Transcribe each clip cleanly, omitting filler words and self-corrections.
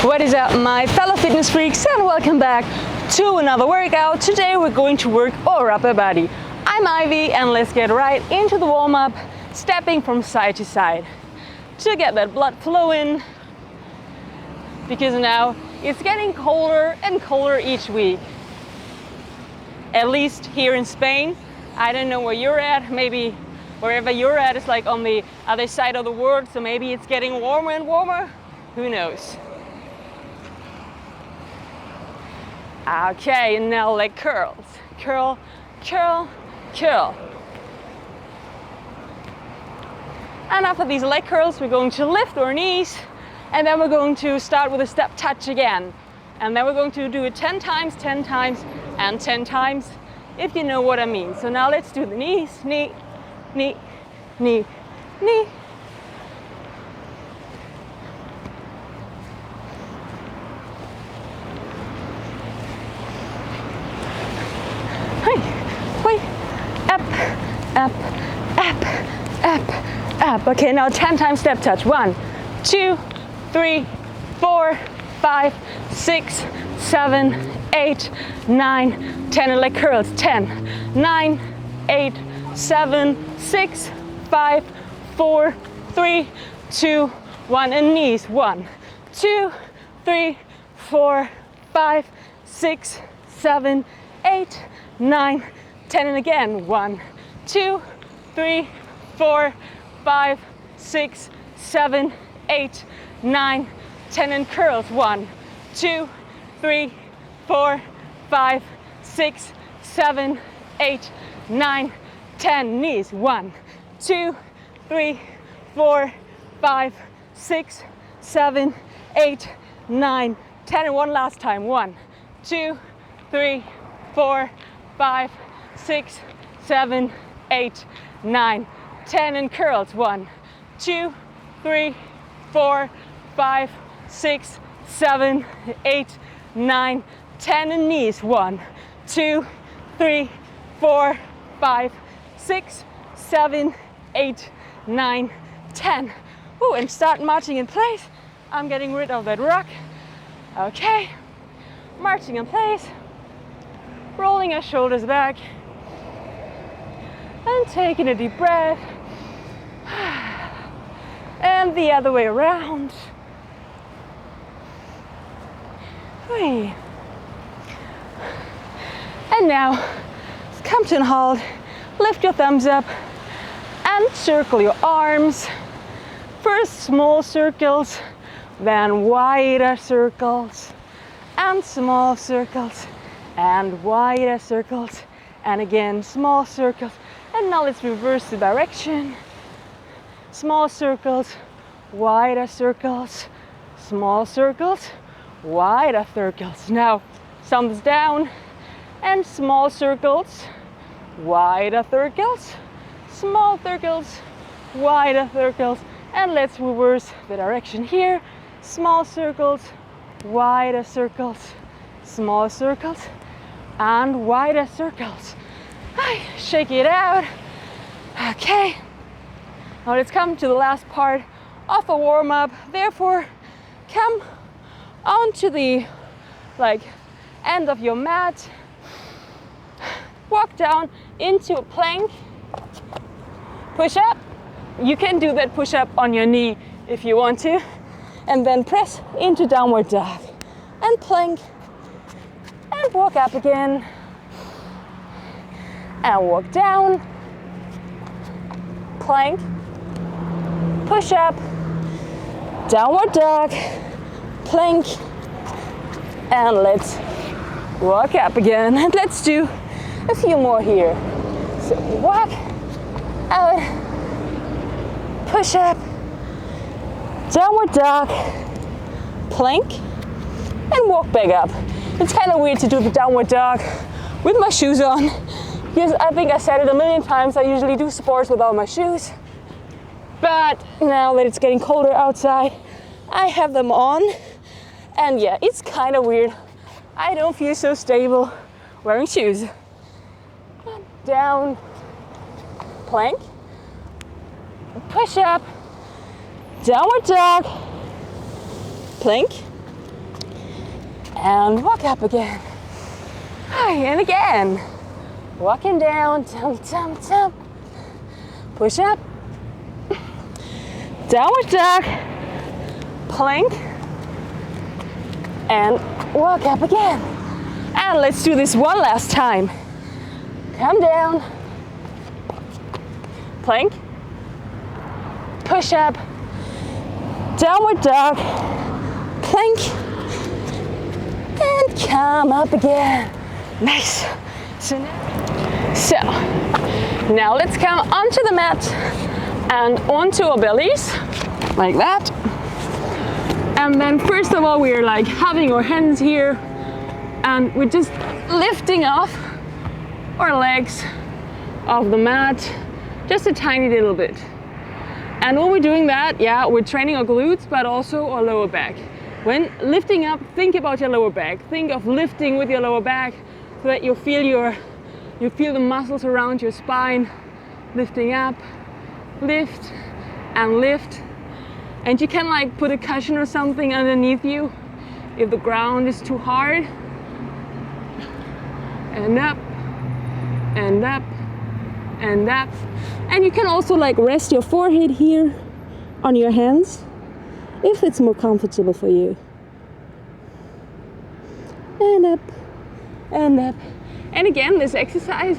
What is up, my fellow fitness freaks, and welcome back to another workout. Today we're going to work our upper body. I'm Ivy, and let's get right into the warm-up, stepping from side to side to get that blood flowing, because now it's getting colder and colder each week. At least here in Spain. I don't know where you're at. Maybe wherever you're at is like on the other side of the world, so maybe it's getting warmer and warmer. Who knows? Okay, and now leg curls. Curl, curl, curl. And after these leg curls, we're going to lift our knees, and then we're going to start with a step touch again. And then we're going to do it 10 times, 10 times, and 10 times, if you know what I mean. So now let's do the knees. Knee, knee, knee, knee. Up, up, up, up, up. Okay, now 10 times step touch. 1, 2, 3, 4, 5, 6, 7, 8, 9, 10, and leg curls. 10, 9, 8, 7, 6, 5, 4, 3, 2, 1, and knees. 1, 2, 3, 4, 5, 6, 7, 8, 9, 10, and again. 1, 2, 3, 4, 5, 6, 7, 8, 9, 10, and curls. 1, 2, 3, 4, 5, 6, 7, 8, 9, 10. Knees. 1, 2, 3, 4, 5, 6, 7, 8, 9, 10, and one last time. 1, 2, 3, 4, 5, 6, 7, 8, 9, 10, and curls. 1, 2, 3, 4, 5, 6, 7, 8, 9, 10, and knees. 1, 2, 3, 4, 5, 6, 7, 8, 9, 10. Ooh, and start marching in place. I'm getting rid of that rock. Okay, marching in place, rolling our shoulders back, and taking a deep breath. And the other way around. And now, come to a halt, lift your thumbs up, and circle your arms. First small circles, then wider circles, and small circles, and wider circles, and again small circles. And now let's reverse the direction. Small circles, wider circles, small circles, wider circles. Now, thumbs down, and small circles, wider circles, small circles, wider circles. And let's reverse the direction here. Small circles, wider circles, small circles, and wider circles. Shake it out. Okay. Now let's come to the last part of a warm-up. Therefore, come onto the end of your mat. Walk down into a plank. Push up. You can do that push up on your knee if you want to. And then press into downward dog. And plank. And walk up again. And walk down. Plank. Push up. Downward dog. Plank. And let's walk up again. And let's do a few more here. So walk out. Push up. Downward dog. Plank. And walk back up. It's kind of weird to do the downward dog with my shoes on. Because I think I said it a million times, I usually do sports without my shoes. But now that it's getting colder outside, I have them on. And yeah, it's kind of weird. I don't feel so stable wearing shoes. Down, plank, push up, downward dog, plank, And walk up again. And again. Walking down, jump, jump, jump. Push up. Downward dog. Plank. And walk up again. And let's do this one last time. Come down. Plank. Push up. Downward dog. Plank. And come up again. Nice. So now let's come onto the mat and onto our bellies, like that. And then first of all, we're like having our hands here and we're just lifting off our legs off the mat, just a tiny little bit. And when we're doing that, yeah, we're training our glutes, but also our lower back. When lifting up, think about your lower back. Think of lifting with your lower back so that you feel the muscles around your spine lifting up, lift and lift. And you can like put a cushion or something underneath you if the ground is too hard. And up, and up, and up. And you can also like rest your forehead here on your hands if it's more comfortable for you. And up, and up. And again, this exercise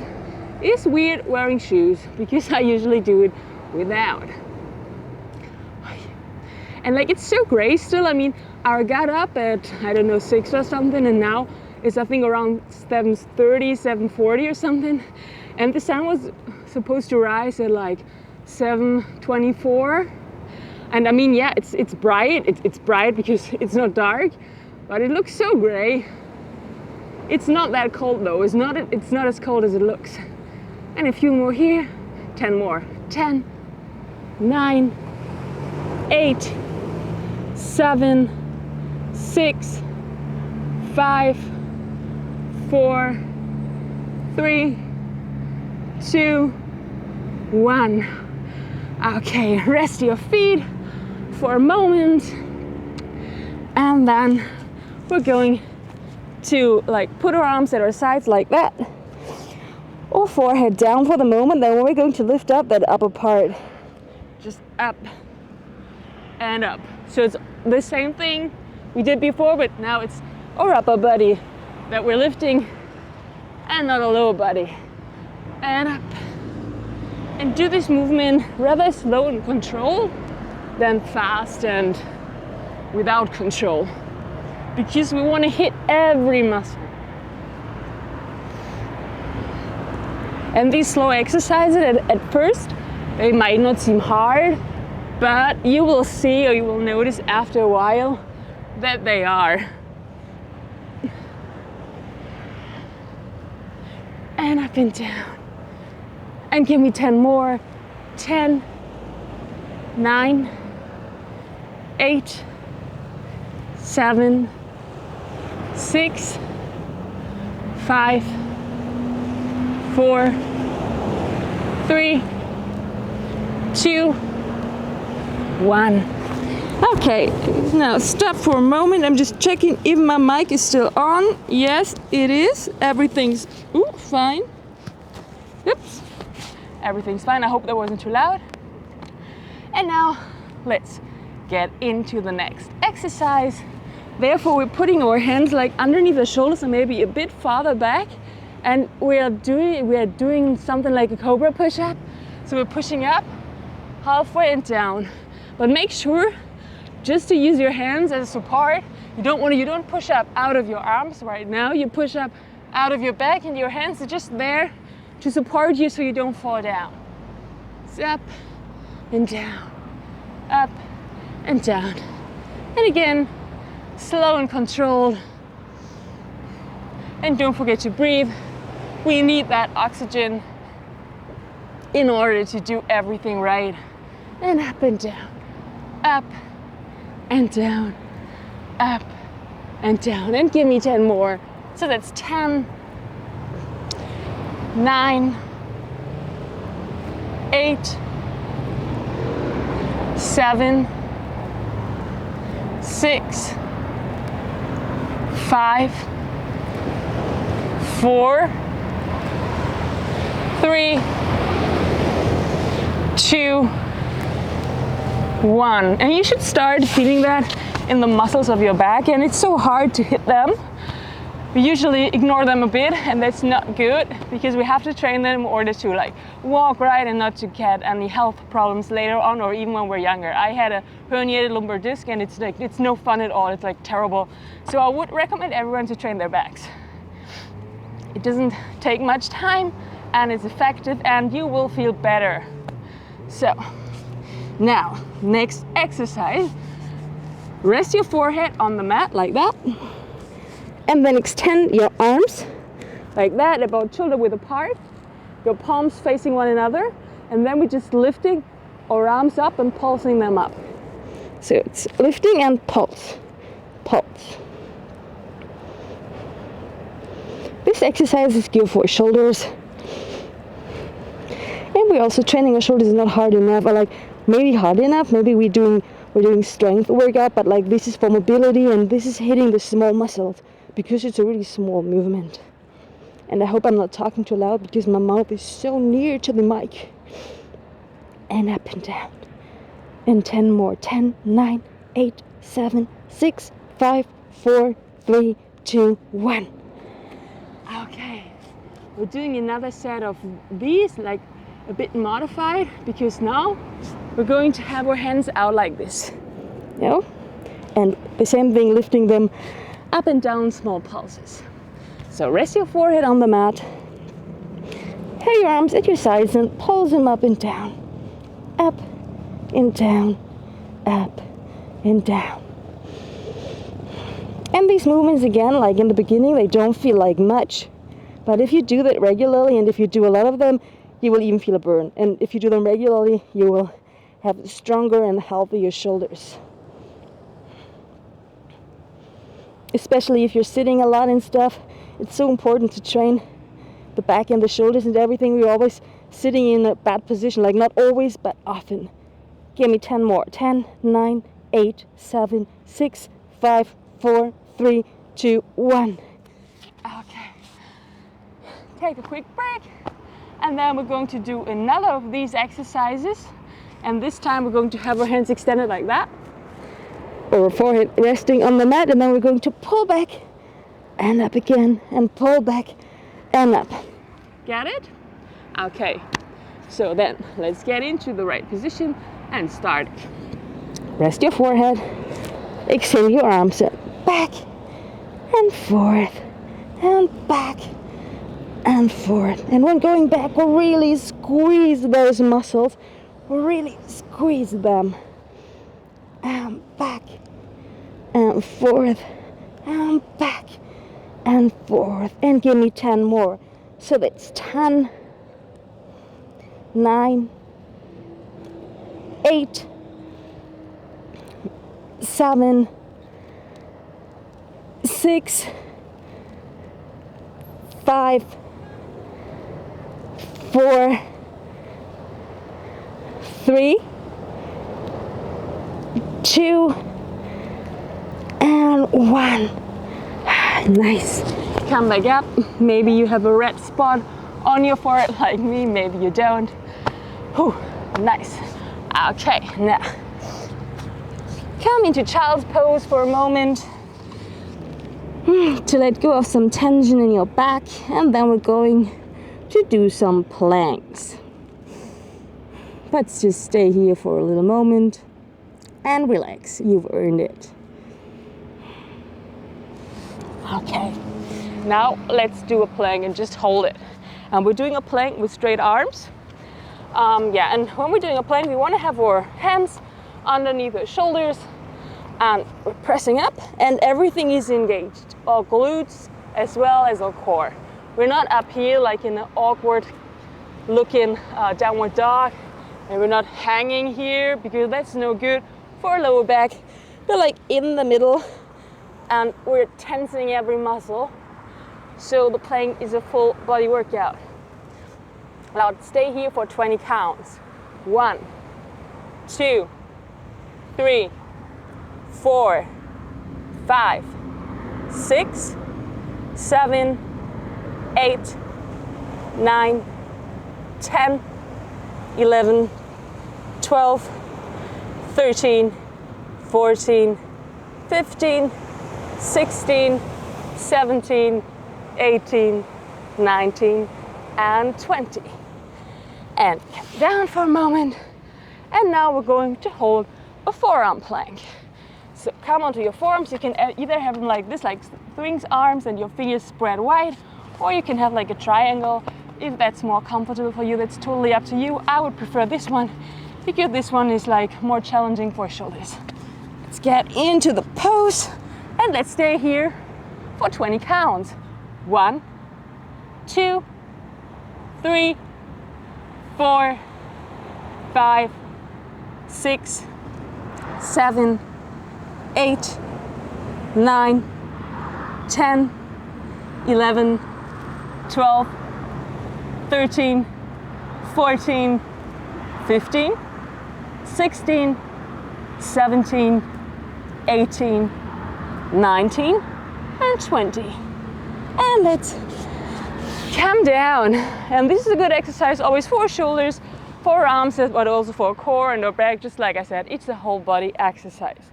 is weird wearing shoes because I usually do it without. And like it's so gray still. I mean, I got up at, I don't know, 6 or something, and now it's I think around 7:30, 7:40 or something. And the sun was supposed to rise at like 7:24. And I mean, yeah, it's bright. It's bright because it's not dark, but it looks so gray. It's not that cold though. It's not as cold as it looks. And a few more here. 10 more. 10, 9, 8, 7, 6, 5, 4, 3, 2, 1. Okay, rest your feet for a moment, and then we're going to like put our arms at our sides like that, or forehead down for the moment. Then we're going to lift up that upper part, just up and up. So it's the same thing we did before, but now it's our upper body that we're lifting and not a lower body. And up. And do this movement rather slow and controlled than fast and without control, because we want to hit every muscle. And these slow exercises at first, they might not seem hard, but you will see, or you will notice after a while, that they are. And up and down. And give me 10 more. 10, 9, 8, 7, 6, 5, 4, 3, 2, 1. Okay, now stop for a moment. I'm just checking if my mic is still on. Yes, it is. Everything's fine. Oops. Everything's fine. I hope that wasn't too loud. And now let's get into the next exercise. Therefore, we're putting our hands like underneath the shoulders and maybe a bit farther back. And we are doing something like a cobra push-up. So we're pushing up, halfway and down. But make sure just to use your hands as support. You don't push up out of your arms right now. You push up out of your back, and your hands are just there to support you so you don't fall down. It's up and down, up and down. And again, slow and controlled. And don't forget to breathe. We need that oxygen in order to do everything right. And up and down, up and down, up and down. And give me 10 more. So that's 10, 9, 8, 7, 6, 5, 4, 3, 2, 1. And you should start feeling that in the muscles of your back, and it's so hard to hit them. We usually ignore them a bit, and that's not good because we have to train them in order to like walk right and not to get any health problems later on, or even when we're younger. I had a herniated lumbar disc, and it's no fun at all. It's like terrible. So I would recommend everyone to train their backs. It doesn't take much time and it's effective, and you will feel better. So now, next exercise, rest your forehead on the mat like that, and then extend your arms like that, about shoulder width apart, your palms facing one another, and then we're just lifting our arms up and pulsing them up. So it's lifting and pulse, pulse. This exercise is good for shoulders, and we're also training our shoulders not hard enough, or like maybe hard enough. Maybe we're doing strength workout, but like this is for mobility, and this is hitting the small muscles because it's a really small movement. And I hope I'm not talking too loud because my mouth is so near to the mic. And up and down. And 10 more. 10, 9, 8, 7, 6, 5, 4, 3, 2, 1. Okay. We're doing another set of these, like a bit modified, because now we're going to have our hands out like this. You know? And the same thing, lifting them up and down, small pulses. So rest your forehead on the mat. Have your arms at your sides and pulse them up and down. Up and down, up and down. And these movements, again, like in the beginning, they don't feel like much. But if you do that regularly, and if you do a lot of them, you will even feel a burn. And if you do them regularly, you will have stronger and healthier shoulders. Especially if you're sitting a lot and stuff, it's so important to train the back and the shoulders and everything. We're always sitting in a bad position, like not always, but often. Give me 10 more. 10, 9, 8, 7, 6, 5, 4, 3, 2, 1. Okay. Take a quick break. And then we're going to do another of these exercises. And this time we're going to have our hands extended like that. Our forehead resting on the mat, and then we're going to pull back and up again, and pull back and up. Get it? Okay. So then let's get into the right position and start. Rest your forehead, extend your arms back and forth and back and forth. And when going back, we'll really squeeze those muscles. We'll really squeeze them. And back and forth and back and forth. And give me 10 more. So that's 10, 9, 8, 7, 6, 5, 4, 3, 2, and 1. Nice. Come back up. Maybe you have a red spot on your forehead like me, maybe you don't. Whew, nice. Okay, now come into child's pose for a moment to let go of some tension in your back, and then we're going to do some planks. Let's just stay here for a little moment and relax. You've earned it. Okay, now let's do a plank and just hold it. And we're doing a plank with straight arms. And when we're doing a plank, we want to have our hands underneath our shoulders, and we're pressing up, and everything is engaged. Our glutes as well as our core. We're not up here like in an awkward looking downward dog, and we're not hanging here because that's no good for our lower back. We're like in the middle, and we're tensing every muscle. So the plank is a full body workout. Now stay here for 20 counts. 1, 2, 3, 4, 5, 6, 7, 8, 9, 10, 11, 12, 13, 14, 15, 16, 17, 18, 19, and 20. And come down for a moment. And now we're going to hold a forearm plank. So come onto your forearms. You can either have them like this, like swings arms and your fingers spread wide, or you can have like a triangle. If that's more comfortable for you, that's totally up to you. I would prefer this one because this one is like more challenging for shoulders. Let's get into the pose and let's stay here for 20 counts. 1, 2, 3, 4, 5, 6, 7, 8, 9, 10, 11, 12, 13, 14, 15, 16, 17, 18, 19, and 20. And let's come down. And this is a good exercise always for shoulders, for arms, but also for core and our back. Just like I said, it's a whole body exercise,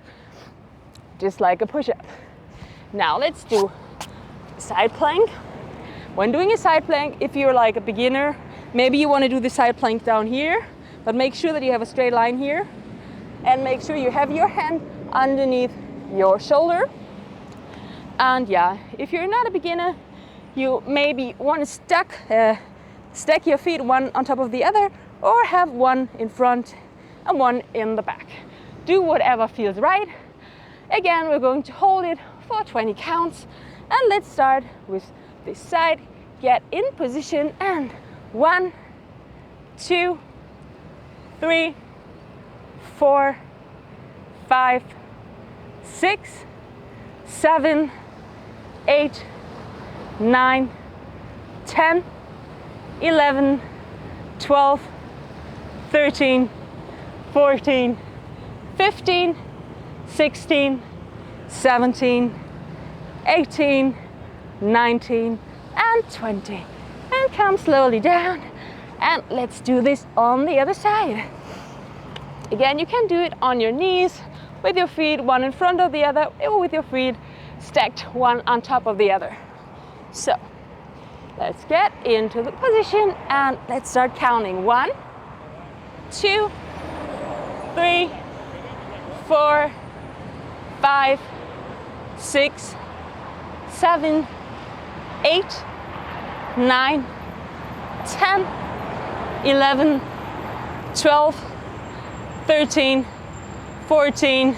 just like a push-up. Now let's do side plank. When doing a side plank, if you're like a beginner, maybe you want to do the side plank down here, but make sure that you have a straight line here, and make sure you have your hand underneath your shoulder. And yeah, if you're not a beginner, you maybe want to stack your feet one on top of the other, or have one in front and one in the back. Do whatever feels right. Again, we're going to hold it for 20 counts, and let's start with this side. Get in position, and 1, 2, 3, 4, 5, 6, 7, 8, 9, 10, 11, 12, 13, 14, 15, 16, 17, 18, 19, and 20. And come slowly down. And let's do this on the other side. Again, you can do it on your knees, with your feet one in front of the other, or with your feet stacked one on top of the other. So let's get into the position and let's start counting. 1, 2, 3, 4, 5, 6, 7, 8, 9, 10, 11, 12, 13, 14,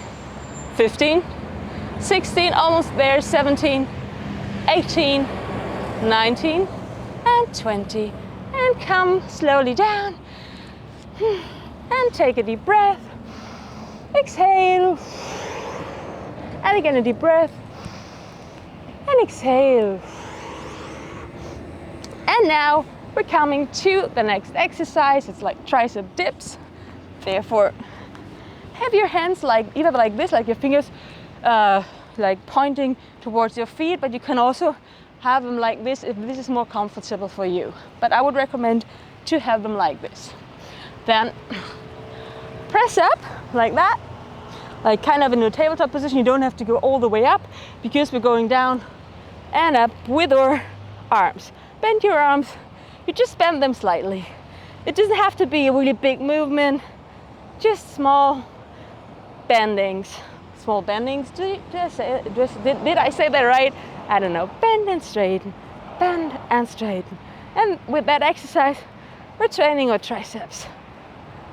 15, 16, almost there, 17, 18, 19, and 20. And come slowly down and take a deep breath. Exhale. And again a deep breath. And exhale. And now we're coming to the next exercise. It's like tricep dips. Therefore, have your hands like either like this, like your fingers like pointing towards your feet, but you can also have them like this if this is more comfortable for you. But I would recommend to have them like this. Then press up like that, like kind of in a tabletop position. You don't have to go all the way up because we're going down and up with our arms. Bend your arms, you just bend them slightly. It doesn't have to be a really big movement, just small bendings. Small bendings, did I say that right? I don't know. Bend and straighten, bend and straighten. And with that exercise, we're training our triceps.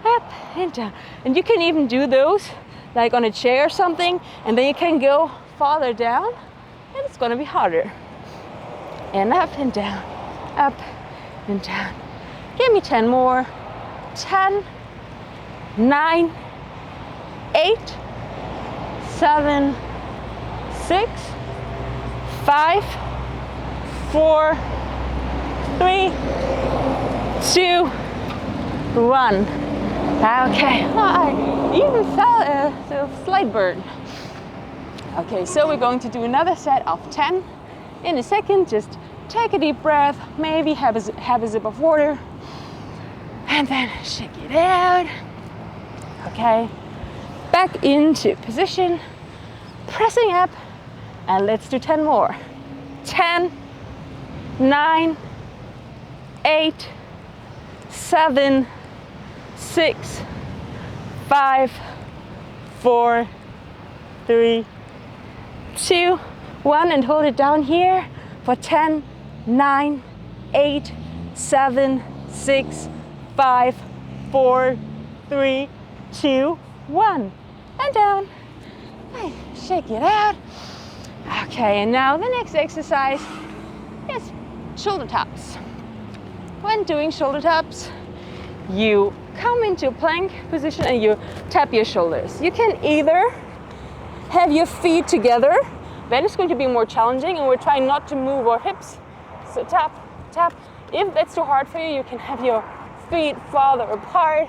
Up and down. And you can even do those like on a chair or something, and then you can go farther down, and it's gonna be harder. And up and down, up and down. Give me 10 more. 10, 9, 8, 7, 6, 5, 4, 3, 2, 1. Okay, I even felt a slight burn. Okay, so we're going to do another set of 10. In a second, just take a deep breath, maybe have a sip of water, and then shake it out. Okay, back into position, pressing up, and let's do 10 more. 10, 9, 8, 7, 6, 5, 4, 3, 2, 1, and hold it down here for 10, 9, 8, 7, 6, 5, 4, 3, 2, 1, and down. Okay, shake it out. Okay, and now the next exercise is shoulder taps. When doing shoulder taps, you come into a plank position and you tap your shoulders. You can either have your feet together, then it's going to be more challenging, and we're trying not to move our hips. So tap, tap. If that's too hard for you, you can have your feet farther apart,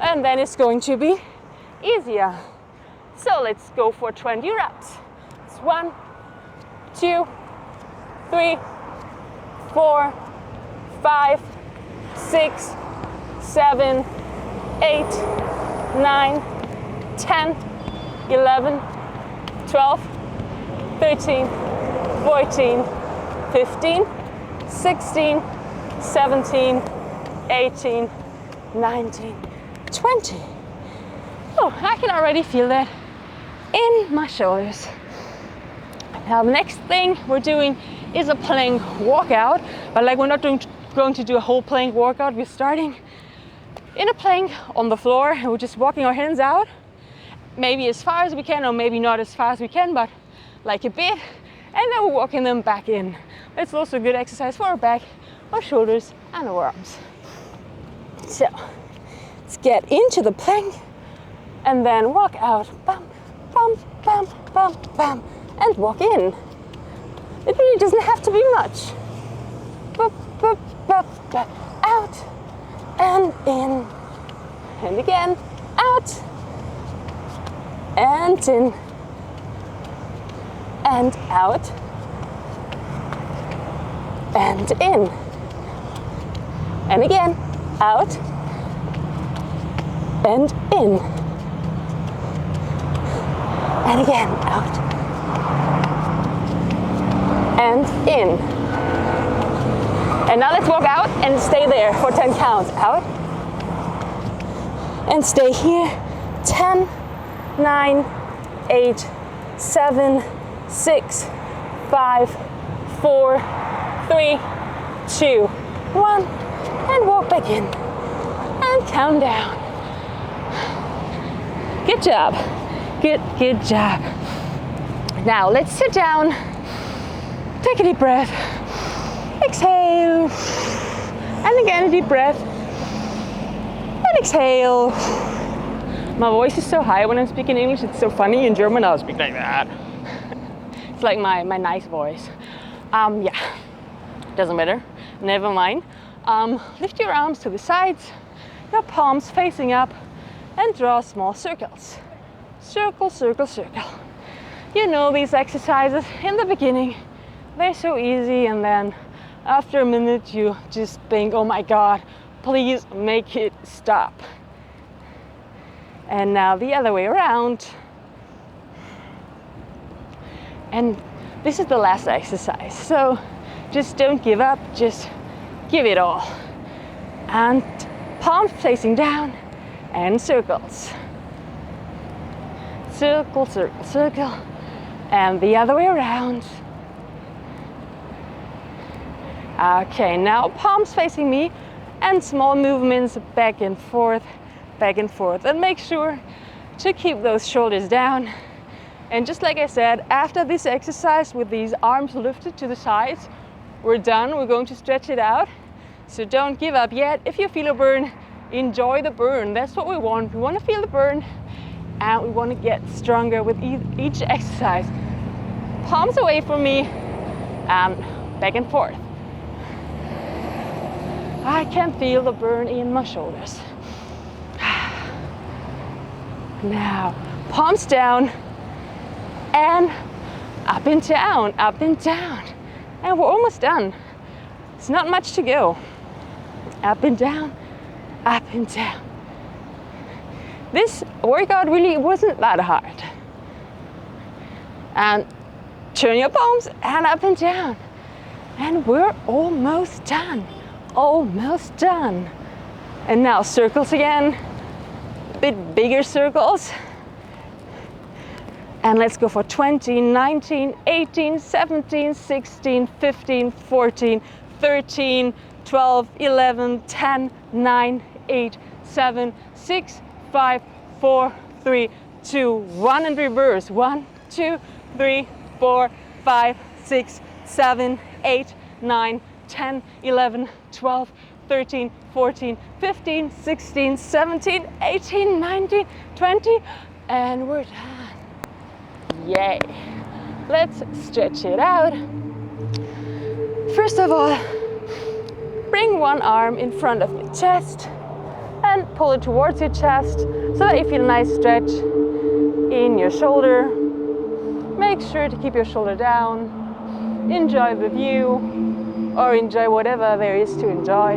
and then it's going to be easier. So let's go for 20 reps. It's 1, 2, 3, 4, 5, 6, 7, 8, 9, 10, 11, 12, 13, 14, 15, 16, 17, 18, 19, 20. Oh, I can already feel that in my shoulders. Now the next thing we're doing is a plank walkout, but like we're not going to do a whole plank workout. We're starting in a plank on the floor and we're just walking our hands out, maybe as far as we can or maybe not as far as we can, but like a bit, and then we're walking them back in. It's also a good exercise for our back, our shoulders, and our arms. So let's get into the plank and then walk out, bam, bam, bam, bam, bam, and walk in. It really doesn't have to be much. Boop, boop, boop, boop. Out and in, and again, out and in, and out and in, and again, out and in, and again, out and in. And now let's walk out and stay there for 10 counts. Out and stay here. 10, 9, 8, 7, 6, 5, 4, 3, 2, 1, and walk back in and count down. Good job. Good job. Now let's sit down. Take a deep breath. Exhale. And again a deep breath. And exhale. My voice is so high when I'm speaking English. It's so funny. In German I'll speak like that. It's like my nice voice. Yeah, doesn't matter. Never mind. Lift your arms to the sides, your palms facing up, and draw small circles. Circle, circle, circle. You know these exercises in the beginning. They're so easy, and then after a minute you just think, oh my God, please make it stop. And now the other way around. And this is the last exercise, so just don't give up, just give it all. And palms facing down and circles. Circle, circle, circle. And the other way around. Okay, now palms facing me and small movements back and forth, back and forth. And make sure to keep those shoulders down. And just like I said, after this exercise with these arms lifted to the sides, we're done. We're going to stretch it out. So don't give up yet. If you feel a burn, enjoy the burn. That's what we want. We want to feel the burn and we want to get stronger with each exercise. Palms away from me and back and forth. I can feel the burn in my shoulders. Now, palms down. and up and down, up and down. And we're almost done. It's not much to go. Up and down, up and down. This workout really wasn't that hard. And turn your palms and up and down. And we're almost done. Almost done. And now circles again. A bit bigger circles. And let's go for 20, 19, 18, 17, 16, 15, 14, 13, 12, 11, 10, 9, 8, 7, 6, 5, 4, 3, 2, 1, and reverse. 1, 2, 3, 4, 5, 6, 7, 8, 9, 10, 11, 12, 13, 14, 15, 16, 17, 18, 19, 20, and we're done. Yay! Let's stretch it out. First of all, bring one arm in front of your chest and pull it towards your chest so that you feel a nice stretch in your shoulder. Make sure to keep your shoulder down. Enjoy the view or enjoy whatever there is to enjoy.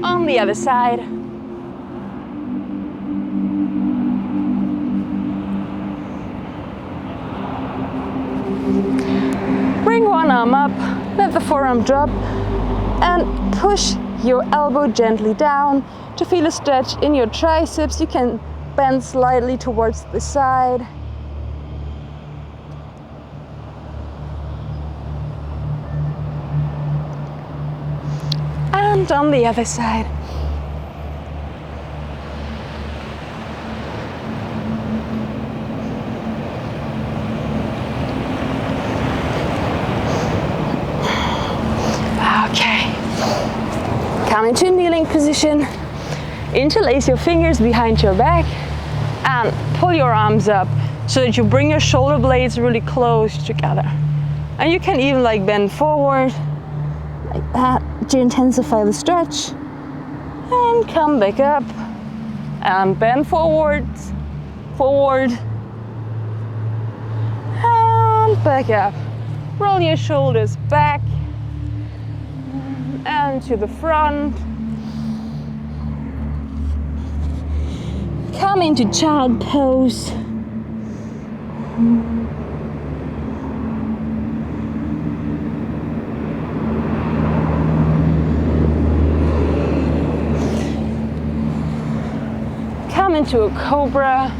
On the other side. Bring one arm up, let the forearm drop, and push your elbow gently down to feel a stretch in your triceps. You can bend slightly towards the side. And on the other side. Come into kneeling position, interlace your fingers behind your back and pull your arms up so that you bring your shoulder blades really close together. And you can even like bend forward like that to intensify the stretch. And come back up and bend forward, forward, and back up. Roll your shoulders back and to the front. Come into child pose. Come into a cobra.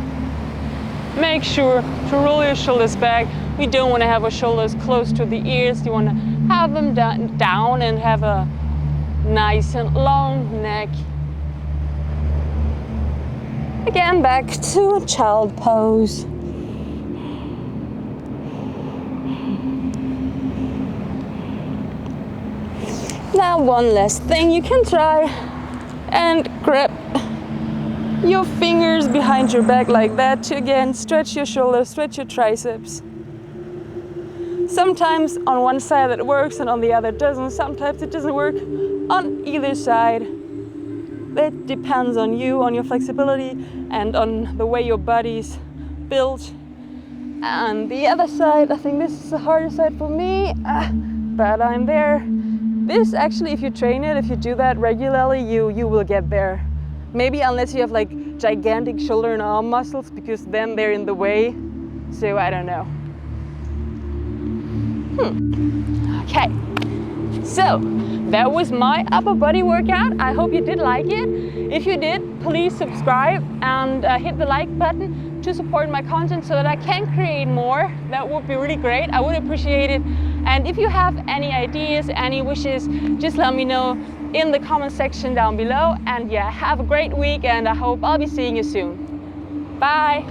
Make sure to roll your shoulders back. We don't want to have our shoulders close to the ears. You want to have them down and have a nice and long neck. Again, back to child pose. Now one last thing you can try and grab your fingers behind your back like that to again stretch your shoulders, stretch your triceps. Sometimes on one side it works and on the other it doesn't. Sometimes it doesn't work on either side. It depends on you, on your flexibility and on the way your body's built. And the other side, I think this is the harder side for me, but I'm there. This actually, if you train it, if you do that regularly, you will get there. Maybe unless you have like gigantic shoulder and arm muscles, because then they're in the way. So I don't know. Okay, so that was my upper body workout. I hope you did like it. If you did, please subscribe and hit the like button to support my content so that I can create more. That would be really great. I would appreciate it. And if you have any ideas, any wishes, just let me know in the comment section down below. And yeah, have a great week and I hope I'll be seeing you soon. Bye.